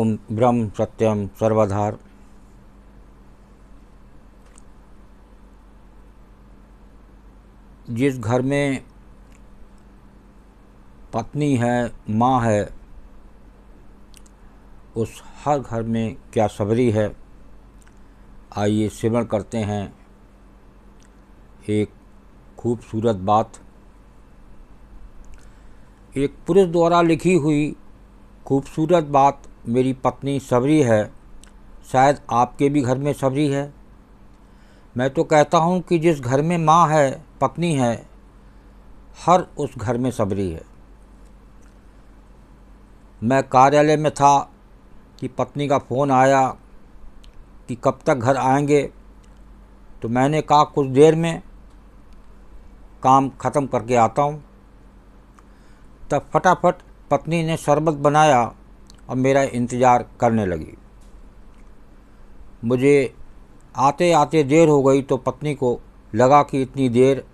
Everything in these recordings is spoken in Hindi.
ओम ब्रह्म सत्यम सर्वधार। जिस घर में पत्नी है, माँ है, उस हर घर में क्या सबरी है। आइए श्रवण करते हैं एक खूबसूरत बात, एक पुरुष द्वारा लिखी हुई खूबसूरत बात। मेरी पत्नी सबरी है, शायद आपके भी घर में सबरी है। मैं तो कहता हूँ कि जिस घर में माँ है, पत्नी है, हर उस घर में सबरी है। मैं कार्यालय में था कि पत्नी का फ़ोन आया कि कब तक घर आएंगे, तो मैंने कहा कुछ देर में काम ख़त्म करके आता हूँ। तब फटाफट पत्नी ने शरबत बनाया और मेरा इंतज़ार करने लगी। मुझे आते आते देर हो गई तो पत्नी को लगा कि इतनी देर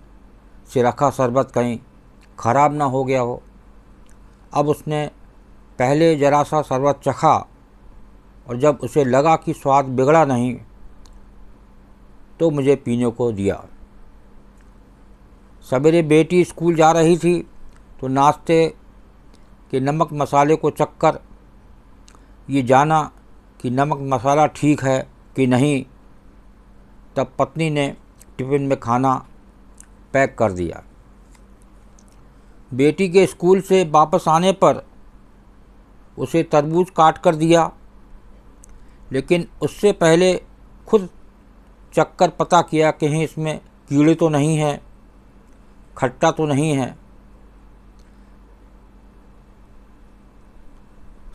से रखा शरबत कहीं ख़राब ना हो गया हो। अब उसने पहले ज़रा सा शरबत चखा और जब उसे लगा कि स्वाद बिगड़ा नहीं तो मुझे पीने को दिया। सवेरे बेटी स्कूल जा रही थी तो नाश्ते के नमक मसाले को चखकर ये जाना कि नमक मसाला ठीक है कि नहीं। तब पत्नी ने टिफ़िन में खाना पैक कर दिया। बेटी के स्कूल से वापस आने पर उसे तरबूज काट कर दिया, लेकिन उससे पहले खुद चखकर पता किया कहीं इसमें कीड़े तो नहीं हैं, खट्टा तो नहीं है।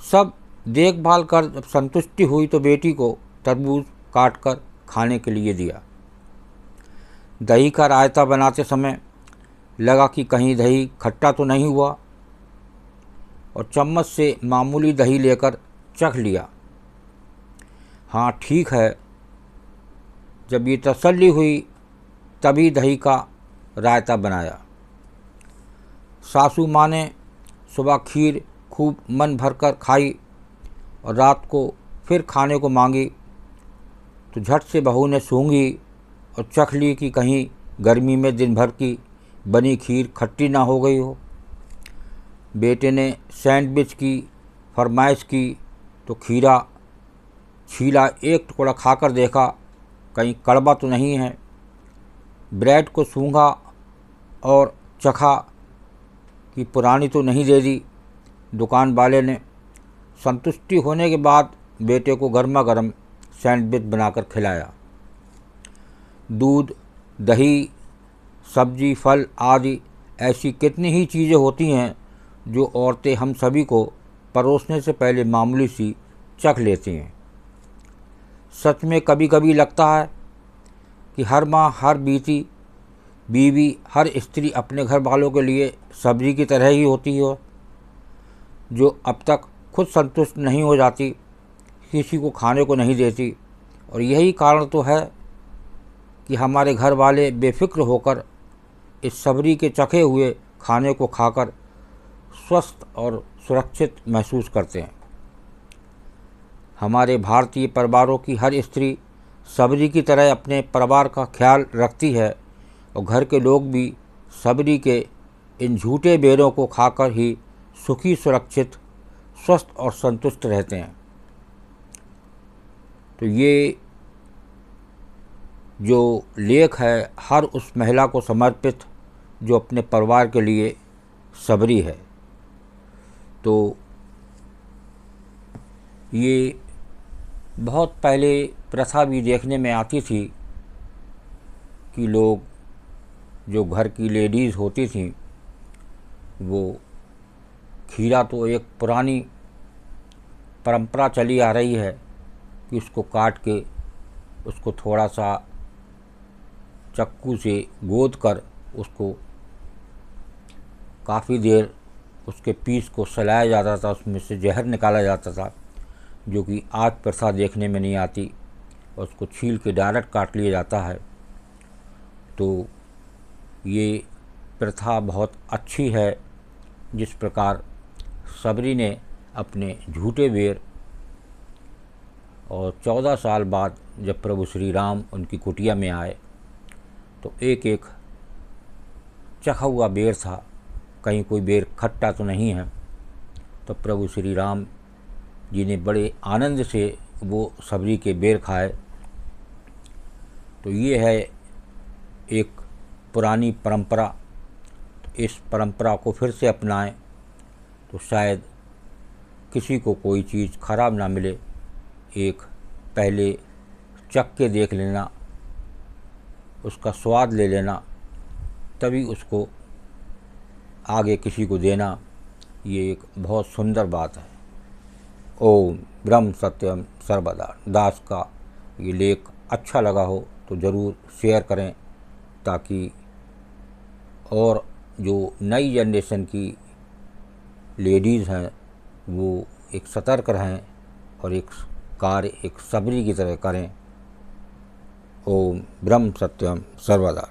सब देखभाल कर जब संतुष्टि हुई तो बेटी को तरबूज काट कर खाने के लिए दिया। दही का रायता बनाते समय लगा कि कहीं दही खट्टा तो नहीं हुआ और चम्मच से मामूली दही लेकर चख लिया। हाँ ठीक है। जब ये तसल्ली हुई तभी दही का रायता बनाया। सासू माँ ने सुबह खीर खूब मन भरकर खाई और रात को फिर खाने को मांगी तो झट से बहू ने सूंघी और चख ली कि कहीं गर्मी में दिन भर की बनी खीर खट्टी ना हो गई हो। बेटे ने सैंडविच की फरमाइश की तो खीरा छीला एक टुकड़ा खाकर देखा कहीं कड़वा तो नहीं है। ब्रेड को सूंघा और चखा कि पुरानी तो नहीं दे दी। दुकान वाले ने संतुष्टि होने के बाद बेटे को गर्मा गर्म सैंडविच बनाकर खिलाया। दूध, दही, सब्जी, फल आदि ऐसी कितनी ही चीज़ें होती हैं जो औरतें हम सभी को परोसने से पहले मामूली सी चख लेती हैं। सच में कभी कभी लगता है कि हर माँ, हर बीवी, हर स्त्री अपने घर वालों के लिए सब्जी की तरह ही होती हो, जो अब तक खुद संतुष्ट नहीं हो जाती, किसी को खाने को नहीं देती। और यही कारण तो है कि हमारे घर वाले बेफिक्र होकर इस सबरी के चखे हुए खाने को खाकर स्वस्थ और सुरक्षित महसूस करते हैं। हमारे भारतीय परिवारों की हर स्त्री सबरी की तरह अपने परिवार का ख्याल रखती है और घर के लोग भी सबरी के इन झूठे बेरों को खाकर ही सुखी, सुरक्षित, स्वस्थ और संतुष्ट रहते हैं। तो ये जो लेख है हर उस महिला को समर्पित जो अपने परिवार के लिए सबरी है। तो ये बहुत पहले प्रथा भी देखने में आती थी कि लोग जो घर की लेडीज़ होती थीं वो खीरा तो एक पुरानी परंपरा चली आ रही है कि उसको काट के उसको थोड़ा सा चक्कू से गोद कर उसको काफ़ी देर उसके पीस को सलाया जाता था, उसमें से जहर निकाला जाता था, जो कि आज प्रथा देखने में नहीं आती और उसको छील के डायरेक्ट काट लिया जाता है। तो ये प्रथा बहुत अच्छी है जिस प्रकार सबरी ने अपने झूठे बेर और 14 साल बाद जब प्रभु श्री राम उनकी कुटिया में आए तो एक एक चखा हुआ बेर था, कहीं कोई बेर खट्टा तो नहीं है। तो प्रभु श्री राम जी ने बड़े आनंद से वो सब्जी के बेर खाए। तो ये है एक पुरानी परंपरा। तो इस परंपरा को फिर से अपनाएं तो शायद किसी को कोई चीज़ खराब ना मिले। एक पहले चख के देख लेना, उसका स्वाद ले लेना, तभी उसको आगे किसी को देना, ये एक बहुत सुंदर बात है। ओम ब्रह्म सत्यम सर्वदा दास का ये लेख अच्छा लगा हो तो ज़रूर शेयर करें, ताकि और जो नई जनरेशन की लेडीज़ हैं वो एक सतर्क रहें और एक कार्य एक सबरी की तरह करें। ओम ब्रह्म सत्यम सर्वदा।